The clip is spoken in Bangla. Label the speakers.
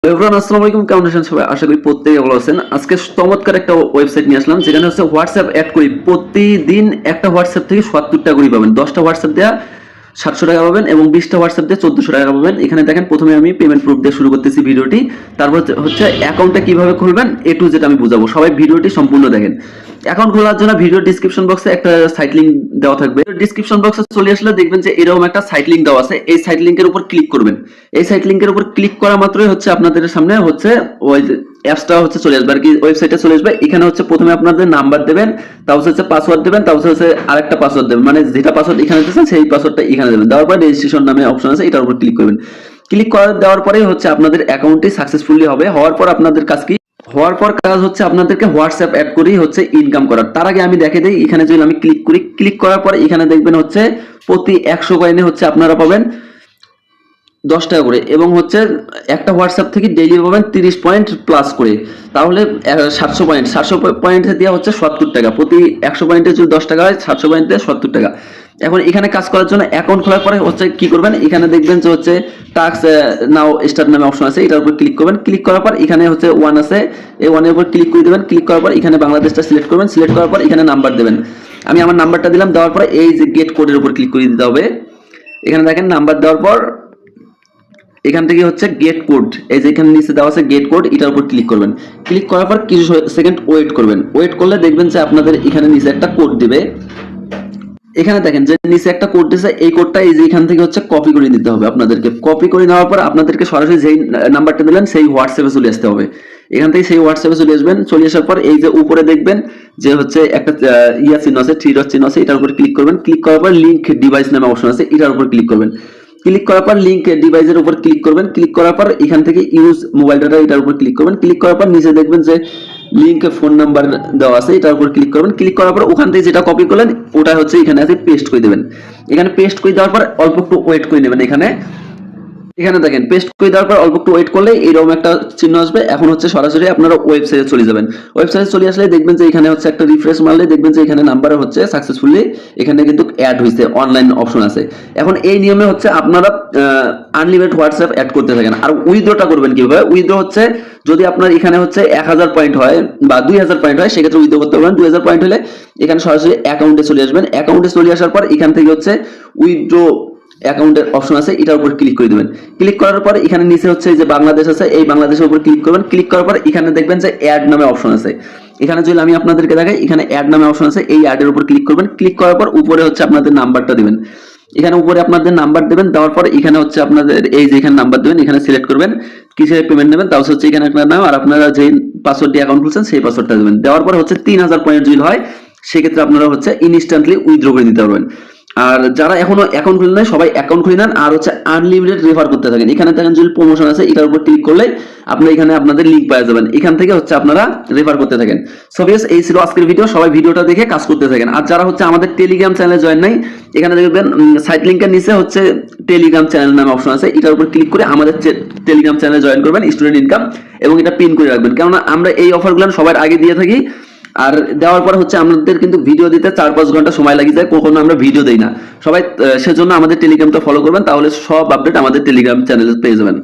Speaker 1: এভরিওয়ান আসসালামু আলাইকুম, কেমন আছেন সবাই? আশা করি প্রত্যেকে ভালো আছেন। আজকে চমৎকার একটা ওয়েবসাইট নিয়ে আসলাম, যেখানে হচ্ছে হোয়াটসঅ্যাপ অ্যাড করি। প্রতিদিন একটা হোয়াটসঅ্যাপ থেকে ৭০ টাকা করে পাবেন। ১০টা হোয়াটসঅ্যাপ দেওয়া ৭০০ টাকা পাবেন এবং ২০টা হোয়াটসঅ্যাপ দিয়ে ১৪০০ টাকা পাবেন। এখানে দেখেন, প্রথমে আমি পেমেন্ট প্রুফ দিয়ে শুরু করতেছি ভিডিওটি। তারপর হচ্ছে অ্যাকাউন্টটা কিভাবে খুলবেন এ টু জেড আমি বুঝাবো। সবাই ভিডিওটি সম্পূর্ণ দেখেন। অ্যাকাউন্ট খোলার জন্য ভিডিও ডিসক্রিপশন বক্সে একটা সাইট লিংক দেওয়া থাকবে। ডিসক্রিপশন বক্সে চলে আসলে দেখবেন যে এরকম একটা সাইট লিংক দেওয়া আছে। এই সাইট লিংকের উপর ক্লিক করবেন। এই সাইট লিংকের উপর ক্লিক করা মাত্রই হচ্ছে আপনাদের সামনে হচ্ছে ওই অ্যাপসটা হচ্ছে চলে আসবে, আর কি ওয়েবসাইটে চলে আসবে। এখানে হচ্ছে প্রথমে আপনাদের নাম্বার দেবেন, তারপর হচ্ছে পাসওয়ার্ড দেবেন, তারপর হচ্ছে আরেকটা পাসওয়ার্ড দেবেন, মানে যেটা পাসওয়ার্ড এখানে দিয়েছেন সেই পাসওয়ার্ডটা এখানে দেবেন। দেওয়ার পর রেজিস্ট্রেশন নামে অপশন আছে, এটার উপর ক্লিক করবেন। ক্লিক করে দেওয়ার পরে হচ্ছে আপনাদের অ্যাকাউন্টটি সাকসেসফুলি হবে। হওয়ার পর আপনাদের কাজ কি? হওয়ার পর কাজ হচ্ছে আপনাদেরকে হোয়াটসঅ্যাপ অ্যাড করেই হচ্ছে ইনকাম করার। তার আগে আমি দেখে দিই, এখানে যদি আমি ক্লিক করি, ক্লিক করার পরে এখানে দেখবেন হচ্ছে প্রতি ১০০ কয়েনে হচ্ছে আপনারা পাবেন ১০ টাকা করে, এবং হচ্ছে একটা হোয়াটসঅ্যাপ থেকে ডেইলি পাবেন ৩০ পয়েন্ট প্লাস করে। তাহলে ৭০০ পয়েন্টে দেওয়া হচ্ছে ৭০ টাকা। প্রতি ১০০ পয়েন্টে যদি ১০ টাকা হয়, ৭০০ পয়েন্টে ৭০ টাকা। এখন এখানে কাজ করার জন্য অ্যাকাউন্ট খোলার পরে হচ্ছে কি করবেন, এখানে দেখবেন যে হচ্ছে টাস্ক নাও স্টার্ট নামে অপশন আছে, এটার উপর ক্লিক করবেন। ক্লিক করার পর এখানে হচ্ছে ওয়ান আছে, এই ওয়ানের উপর ক্লিক করে দেবেন। ক্লিক করার পর এখানে বাংলাদেশটা সিলেক্ট করবেন। সিলেক্ট করার পর এখানে নাম্বার দেবেন। আমি আমার নাম্বারটা দিলাম। দেওয়ার পরে এই যে গেট কোডের উপর ক্লিক করে দিতে হবে। এখানে দেখেন নাম্বার দেওয়ার পর এখান থেকে হচ্ছে গেট কোড, এই যে এখানে নিচে দেওয়া আছে গেট কোড, এটার উপর ক্লিক করবেন। ক্লিক করার পর কিছু সেকেন্ড ওয়েট করবেন। ওয়েট করলে দেখবেন যে আপনাদের এখানে নিচে একটা কোড দিবে। এখানে দেখেন যে নিচে একটা কোড দিয়েছে, এই কোডটা এই যে এখান থেকে হচ্ছে কপি করে নিতে হবে আপনাদেরকে। কপি করে নেওয়ার পর আপনাদেরকে সরাসরি যেই নাম্বারটা দিলেন সেই হোয়াটসঅ্যাপে চলে আসতে হবে। এখান থেকে সেই হোয়াটসঅ্যাপে চলে আসবেন। চলে আসার পর এই যে উপরে দেখবেন যে হচ্ছে একটা ইয়া চিহ্ন আছে, থ্রি ডট চিহ্ন আছে, এটার উপর ক্লিক করবেন। ক্লিক করার পর লিংক ডিভাইস নামে অপশন আছে, এটার উপর ক্লিক করবেন। ক্লিক করার পর লিংক ডিভাইসের উপর ক্লিক করবেন। ক্লিক করার পর এখান থেকে ইউজ মোবাইল ডাটা, এটার উপর ক্লিক করবেন। ক্লিক করার পর নিচে দেখবেন যে লিংক ফোন নাম্বার দেওয়া আছে, এটার উপর ক্লিক করবেন। ক্লিক করার পর ওখান থেকে যেটা কপি করলেন ওটা হচ্ছে এখানে আছে পেস্ট করে দেবেন। এখানে পেস্ট করে দেওয়ার পর অল্প একটু ওয়েট করে নেবেন। এখানে দেখেন পেস্ট করে দেওয়ার পর অল্প একটু ওয়েট করলে এরকম একটা চিহ্ন আসবে। এখন হচ্ছে সরাসরি আপনারা ওয়েবসাইটে চলে যাবেন। ওয়েবসাইটে চলে আসলে দেখবেন যে এখানে হচ্ছে একটা রিফ্রেশ মারলে দেখবেন যে এখানে নাম্বার হচ্ছে সাকসেসফুলি এখানে কিন্তু অ্যাড হয়েছে, অনলাইন অপশন আছে। এখন এই নিয়মে হচ্ছে আপনারা আনলিমিটেড হোয়াটসঅ্যাপ অ্যাড করতে থাকেন। আর উইথড্রটা করবেন কিভাবে? উইথড্র হচ্ছে যদি আপনার এখানে হচ্ছে ১০০০ পয়েন্ট হয় বা ২০০০ পয়েন্ট হয়, সেক্ষেত্রে উইথড্র করতে পারবেন। ২০০০ পয়েন্ট হলে এখানে সরাসরি অ্যাকাউন্টে চলে আসবেন। অ্যাকাউন্টে চলে আসার পর এখান থেকে হচ্ছে উইথড্র অ্যাকাউন্টের অপশন আছে, এটার উপর ক্লিক করে দিবেন। ক্লিক করার পর এখানে নিচে হচ্ছে যে বাংলাদেশ আছে, এই বাংলাদেশের উপর ক্লিক করবেন। ক্লিক করার পর এখানে দেখবেন যে অ্যাড নামে অপশন আছে। এখানে যদি আমি আপনাদেরকে দেখাই, এখানে অ্যাড নামে অপশন আছে, এই অ্যাডের উপর ক্লিক করবেন। ক্লিক করার পর উপরে হচ্ছে আপনাদের নাম্বারটা দিবেন। এখানে উপরে আপনাদের নাম্বার দেবেন। দেওয়ার পর এখানে হচ্ছে আপনাদের এই যে এখানে নাম্বার দেবেন, এখানে সিলেক্ট করবেন কিসে পেমেন্ট নেবেন। তাও হচ্ছে এখানে আপনার নাম আর আপনারা যে পাসওয়ার্ড দিয়ে অ্যাকাউন্ট খুলছেন সেই পাসওয়ার্ডটা দেবেন। দেওয়ার পর হচ্ছে ৩০০০ পয়েন্ট যদি হয়, সেক্ষেত্রে আপনারা হচ্ছে ইনস্ট্যান্টলি উইথড্র করে দিতে পারবেন। আর যারা এখনো অ্যাকাউন্ট খুলে নেন, সবাই অ্যাকাউন্ট খুলে নেন আর হচ্ছে আনলিমিটেড রেফার করতে থাকেন। এখানে দেখেন যদি প্রমোশন আছে, এটার উপর ক্লিক করলে আপনি এখানে আপনাদের লিংক পেয়ে যাবেন। এখান থেকে হচ্ছে আপনারা রেফার করতে থাকেন। সো ভিউয়ার্স, এই ছিল আজকের ভিডিও। সবাই ভিডিওটা দেখে কাজ করতে থাকেন। আর যারা হচ্ছে আমাদের টেলিগ্রাম চ্যানেলে জয়েন নাই, এখানে দেখবেন সাইট লিংকের নিচে হচ্ছে টেলিগ্রাম চ্যানেল নামে অপশন আছে, এটার উপর ক্লিক করে আমাদের টেলিগ্রাম চ্যানেলে জয়েন করবেন, স্টুডেন্ট ইনকাম, এবং এটা পিন করে রাখবেন। কেননা আমরা এই অফারগুলো সবার আগে দিয়ে থাকি। আর দেওয়ার পর হচ্ছে আমাদের কিন্তু ভিডিও দিতে ৪-৫ ঘন্টা সময় লাগে যায়, কখনো আমরা ভিডিও দেই না। সবাই সেজন্য আমাদের টেলিগ্রামটা ফলো করবেন, তাহলে সব আপডেট আমাদের টেলিগ্রাম চ্যানেলে পেয়ে যাবেন।